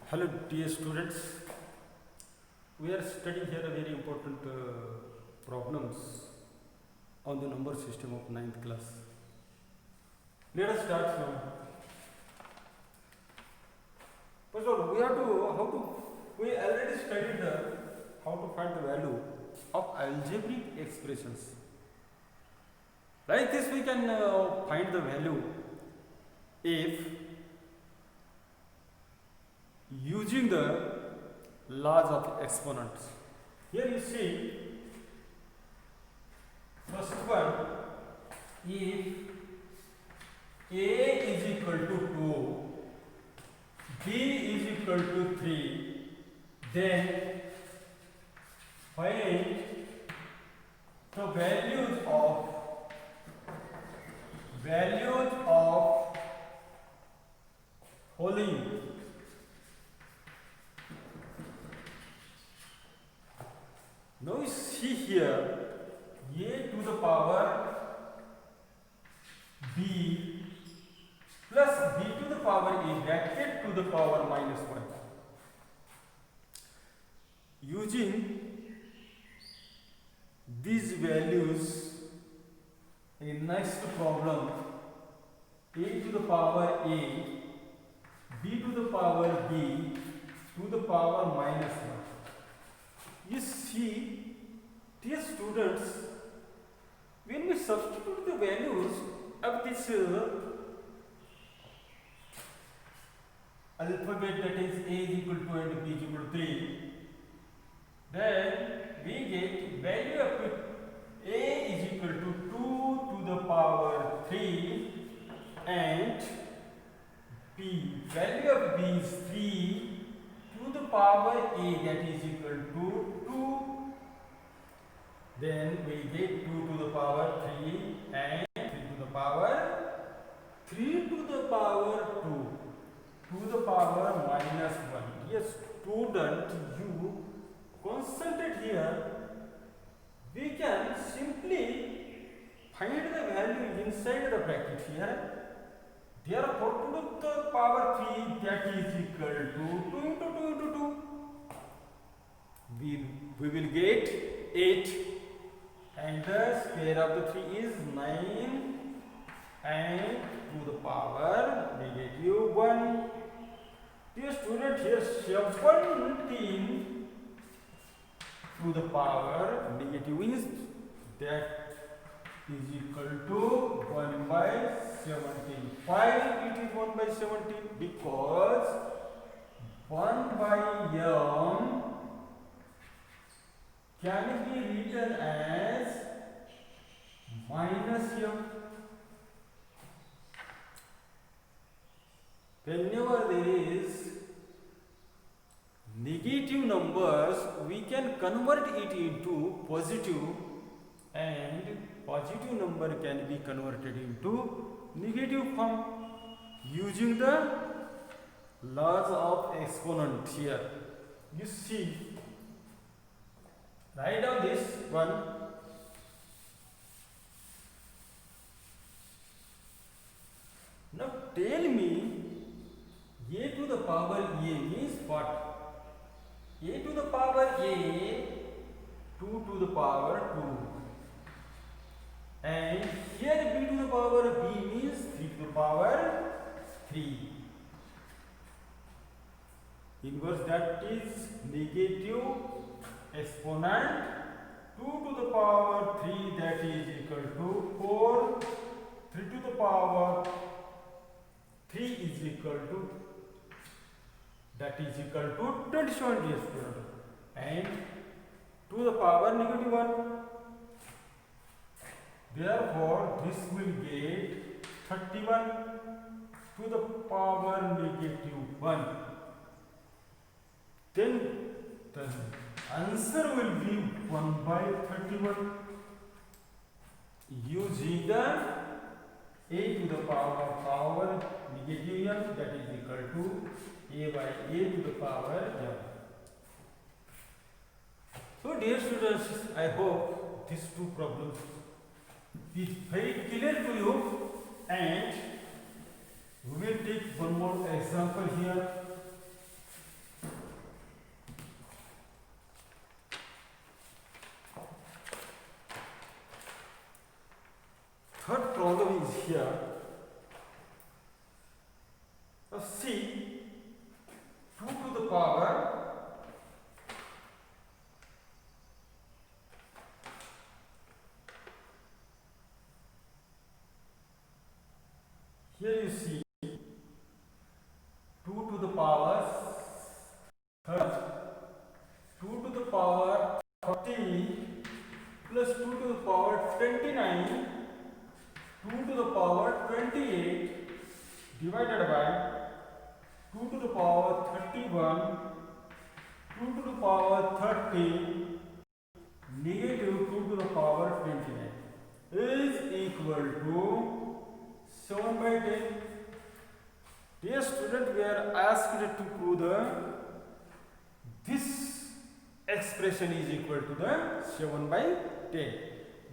Hello dear students, we are studying here a very important problems on the number system of ninth class. Let us start now. First of all, we already studied how to find the value of algebraic expressions. Like this we can find the value if using the laws of exponents. Here you see, first one, if a is equal to 2, b is equal to 3, then find the values of following. Now you see here, a to the power b plus b to the power a bracket to the power minus 1. Using these values in next problem, a to the power a, b to the power b to the power minus 1. You see, dear students, when we substitute the values of this alphabet, that is a is equal to and b is equal to 3, then we get value of a is equal to 2 to the power 3 and value of b is 3 to the power a, that is equal to 2. Then we get 2 to the power 3 and 3 to the power 3 to the power 2 to the power minus 1. Yes, student, you concentrate here. We can simply find the value inside the bracket here. Therefore, 2 to the power 3, that is equal to 2 into 2 into 2. We will get 8, and the square of the 3 is 9, and to the power negative 1. Dear student, here 17 to the power negative is, that is equal to 1 by 17. Why it is 1 by 17? Because 1 by m can be written as minus m. Whenever there is negative numbers, we can convert it into positive, and positive number can be converted into negative form using the laws of exponent. Here you see, write down this one. Now tell me, a to the power a means what? A to the power a, 2 to the power 2, and here b to the power b means 3 to the power 3. Inverse, that is negative exponent 2 to the power 3, that is equal to 4. 3 to the power 3 is equal to, that is equal to 27, dear student, and to the power negative 1. Therefore, this will get 31 to the power negative 1. Then the answer will be 1 by 31 using the a to the power negative m, that is equal to a by a to the power m. So dear students, I hope these two problems is very clear to you, and we will take one more example here. third problem is here. Now see, 2 to the power here you see 2 to the power 2 to the power 30 plus 2 to the power 29, 2 to the power 28 divided by 2 to the power 31, 2 to the power 30 negative 2 to the power 29 is equal to 7 by 10. Dear student, we are asked to prove this expression is equal to the 7 by 10.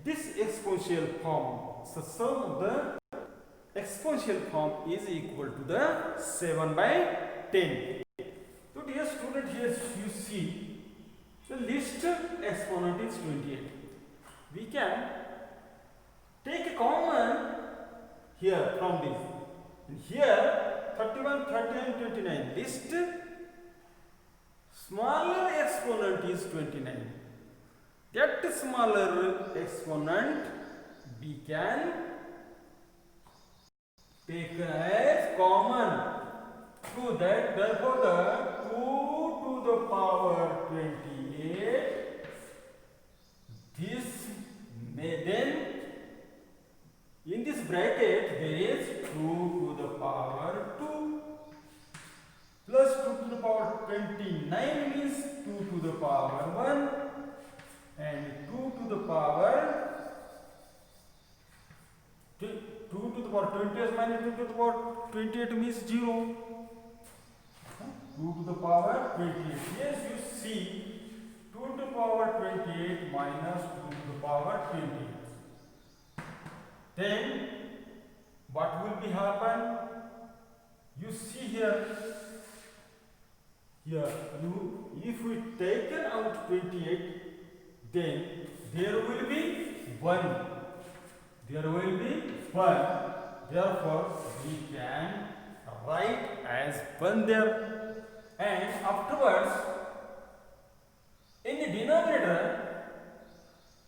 This exponential form, so sum of the exponential form is equal to the 7 by 10. So dear student, here you see the least exponent is 28. We can take a common here from this. And here 31, 30 and 29. Least smaller exponent is 29. That smaller exponent we can take as common. To that, therefore the 2 to the power 28, this may then in this bracket there is 2 to the power 2 plus 2 to the power 29 means 2 to the power 1 and 2 to the power 2 to the power 20 minus 2 to the power 28 means 0. 2 to the power 28. Yes, you see 2 to the power 28 minus 2 to the power 28. Then what will be happen? You see here, if we taken out 28, then there will be 1. There will be 1. Therefore, we can write as 1 there. And afterwards, in the denominator,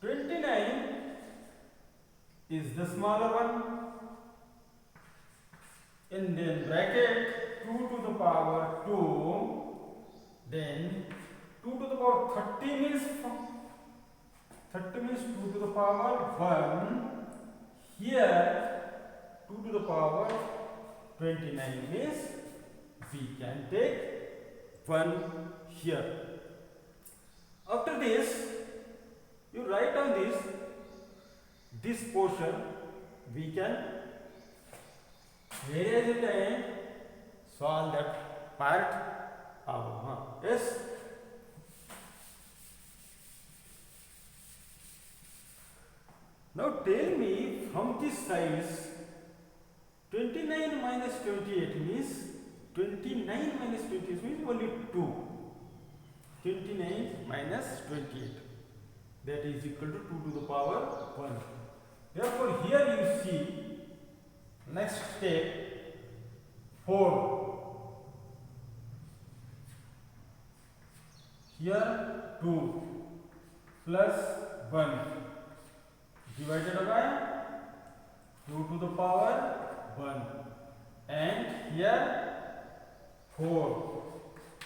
29 is the smaller one. In the bracket 2 to the power 2, then 2 to the power 30 means 2 to the power 1. Here 2 to the power 29 means we can take 1 here. After this, you write down this portion, we can erase it and solve that part out. Yes. Now tell me, from this size 29 minus 28 means 29 minus 28 means only 2. 29 minus 28, that is equal to 2 to the power 1. Therefore, here you see next step 4. Here 2 plus 1 divided by 2 to the power 1, and here 4.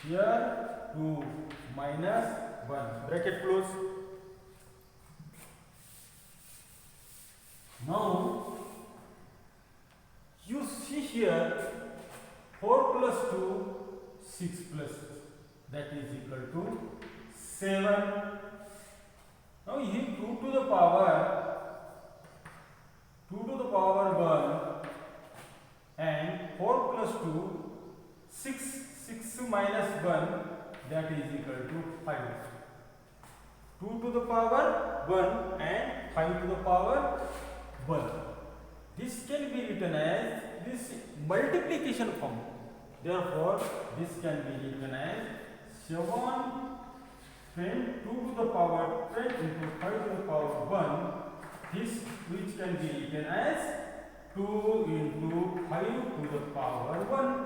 Here 2 minus 1. Bracket close. Now you see here 4 plus 2, 6 plus, that is equal to 7. Now here 2 to the power 1 and 4 plus 2, 6 minus 1, that is equal to 5. 2 to the power 1 and 5 to the power 1. This can be written as this multiplication form. Therefore, this can be written as 7 10 2 to the power 10 into 5 to the power 1 this which can be written as 2 into 5 to the power 1,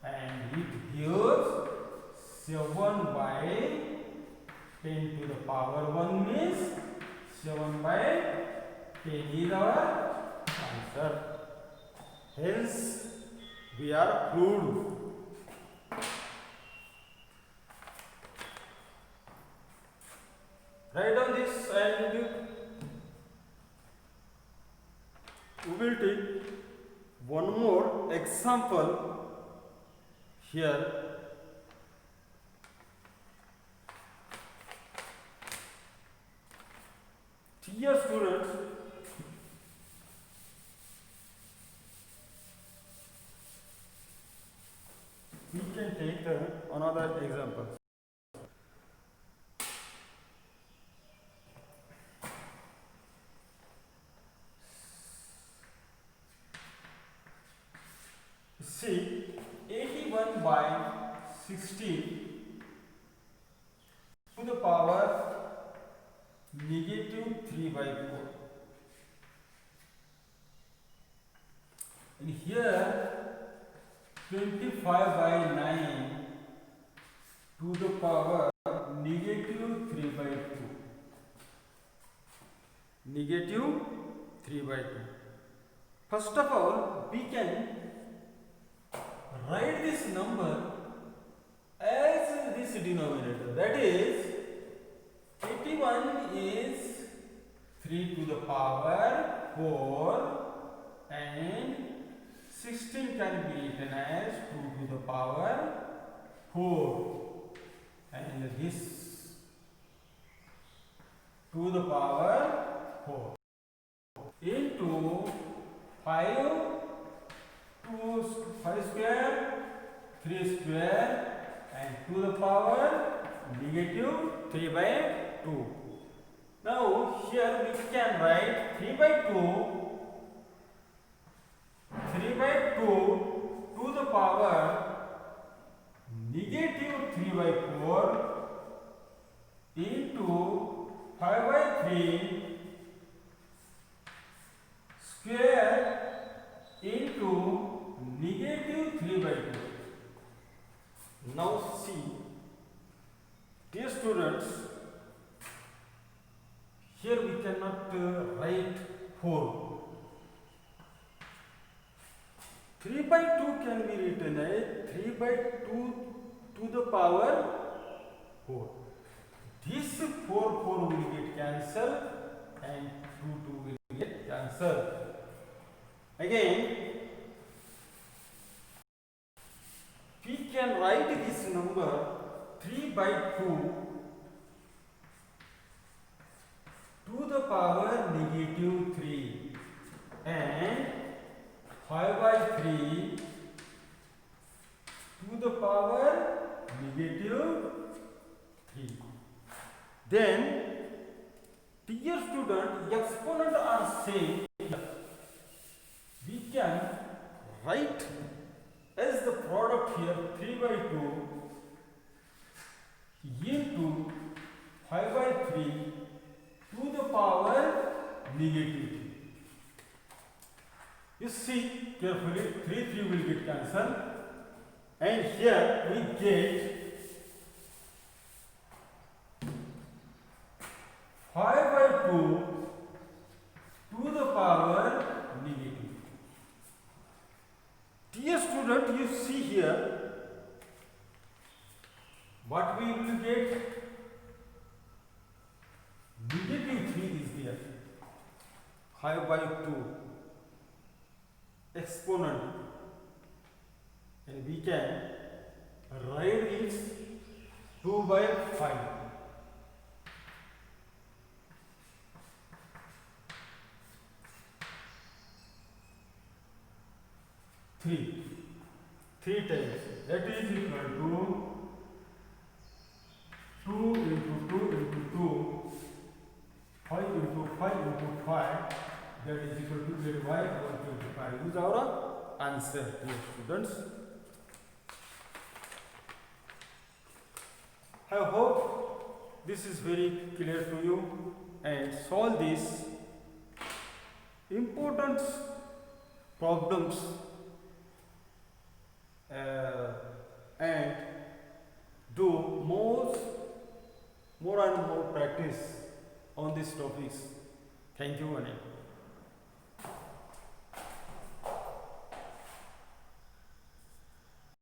and it gives 7 by 10 to the power 1 means 7 by 10 is our answer. Hence we are proved. Write down this, and we will take one more example here. Dear students, we can take another example. See, 81 by 16 to the power negative 3 by 4. And here 25 by 9 to the power negative 3 by 2. Negative 3 by 2. First of all, we can write this number as this denominator, that is 81 is 3 to the power 4 and 16 can be written as 2 to the power 4, and this to the power 4 into 5 square, 3 square, and to the power negative 3 by 2. Now here we can write 3 by 2 to the power negative 3 by 4 into 5 by 3 square into negative 3 by 2. Now see, dear students, here we cannot write 4. 3 by 2 can be written as 3 by 2 to the power 4. This 4 will get cancelled and 2 will get cancelled. Again, we can write this number 3 by 2 to the power negative 3 and 5 by 3 to the power negative 3. Then, dear student, exponent are same. We can write as the product here 3 by 2 into 5 by 3 to the power negative 3. You see carefully, 3 will get cancelled, and here we get 5 by 2 to the power negative. Dear student, you see here what we will get. Negative 3 is there. 5 by 2 exponent, and we can write it 2 by 5. 3 times, that is equal to 2 into 2 into 2, 5 into 5 into 5, that is equal to 8 by 125. This is our answer, dear students. I hope this is very clear to you, and solve this important problems and do more and more practice on these topics. Thank you, Anil.